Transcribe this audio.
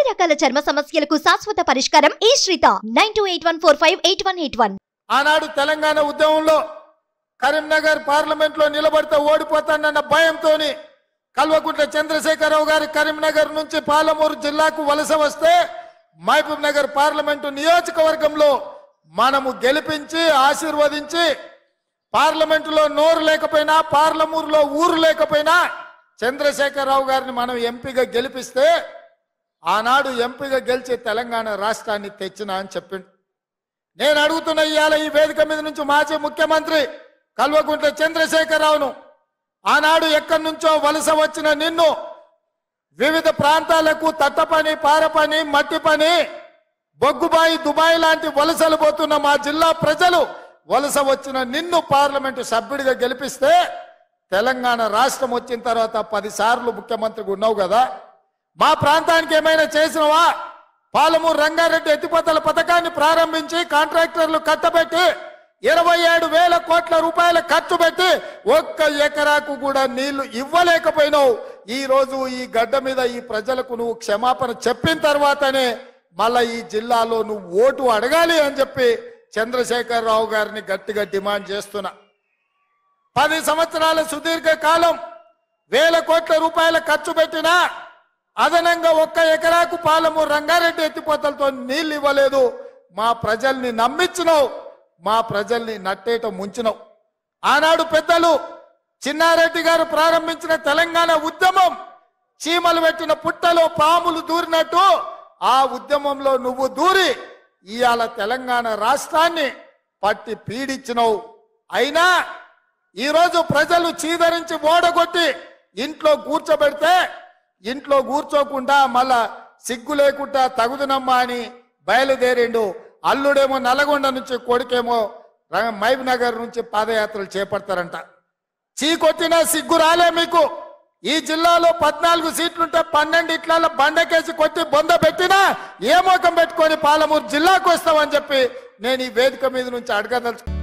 రకాల చర్మ సమస్యలకు శాశ్వత పరిష్కారం ఈ శ్రీత 9281458181. ఆనాడు తెలంగాణ ఉద్యమంలో కరీంనగర్ పార్లమెంట్ లో నిలబడితే ఓడిపోతానన్న భయంతోని కల్వకుంట్ల చంద్రశేఖరరావు గారి కరీంనగర్ నుంచి పాలమూరు జిల్లాకు వలస వస్తే మహబూబ్ నగర్ పార్లమెంటు నియోజకవర్గంలో మనము గెలిపించి ఆశీర్వదించి పార్లమెంటులో నోరు లేకపోయినా పార్లమూరులో ఊరు లేకపోయినా చంద్రశేఖరరావు గారిని మనం ఎంపీగా గెలిపిస్తే ఆనాడు ఎంపీగా గెలిచి తెలంగాణ రాష్ట్రాన్ని తెచ్చినా అని చెప్పిండు. నేను అడుగుతున్న ఇవాళ ఈ వేదిక మీద నుంచి మాజీ ముఖ్యమంత్రి కల్వకుంట్ల చంద్రశేఖరరావును ఆనాడు ఎక్కడి నుంచో వలస వచ్చిన నిన్ను వివిధ ప్రాంతాలకు తట్ట పని పార పని మట్టి పని బొగ్గుబాయి దుబాయ్ లాంటి వలసలు పోతున్న మా జిల్లా ప్రజలు వలస వచ్చిన నిన్ను పార్లమెంటు సభ్యుడిగా గెలిపిస్తే తెలంగాణ రాష్ట్రం వచ్చిన తర్వాత 10 సార్లు ముఖ్యమంత్రిగా ఉన్నావు కదా, మా ప్రాంతానికి ఏమైనా చేసినవా? పాలమూరు రంగారెడ్డి ఎత్తిపోతల పథకాన్ని ప్రారంభించి కాంట్రాక్టర్లు కట్టబెట్టి 27,000 కోట్ల రూపాయల ఖర్చు పెట్టి 1 ఎకరాకు కూడా నీళ్లు ఇవ్వలేకపోయినావు. ఈ రోజు ఈ గడ్డ మీద ఈ ప్రజలకు నువ్వు క్షమాపణ చెప్పిన తర్వాతనే మళ్ళా ఈ జిల్లాలో నువ్వు ఓటు అడగాలి అని చెప్పి చంద్రశేఖరరావు గారిని గట్టిగా డిమాండ్ చేస్తున్నా. 10 సంవత్సరాల సుదీర్ఘ కాలం 1,000 కోట్ల రూపాయల ఖర్చు పెట్టినా అదనంగా 1 ఎకరాకు పాలమూరు రంగారెడ్డి ఎత్తిపోతలతో నీళ్లు ఇవ్వలేదు. మా ప్రజల్ని నమ్మించినావు, మా ప్రజల్ని నట్టేట ముంచినావు. ఆనాడు పెద్దలు చిన్నారెడ్డి గారు ప్రారంభించిన తెలంగాణ ఉద్యమం చీమలు పెట్టిన పుట్టలో పాములు దూరినట్టు ఆ ఉద్యమంలో నువ్వు దూరి ఇవాళ తెలంగాణ రాష్ట్రాన్ని పట్టి పీడించినావు. అయినా ఈరోజు ప్రజలు చీదరించి ఓడగొట్టి ఇంట్లో కూర్చోబెడితే ఇంట్లో కూర్చోకుండా మళ్ళా సిగ్గు లేకుండా తగుదునమ్మా అని బయలుదేరిండు. అల్లుడేమో నల్గొండ నుంచి, కొడుకేమో మహబూబ్ నగర్ నుంచి పాదయాత్రలు చేపడతారంట. చీకొట్టినా సిగ్గు రాలే మీకు. ఈ జిల్లాలో 14 సీట్లుంటే 12 ఇట్ల బండకేసి కొట్టి బొంద పెట్టినా ఏ మోకం పెట్టుకొని పాలమూరు జిల్లాకు వస్తామని చెప్పి నేను ఈ వేదిక మీద నుంచి అడగదలుచు.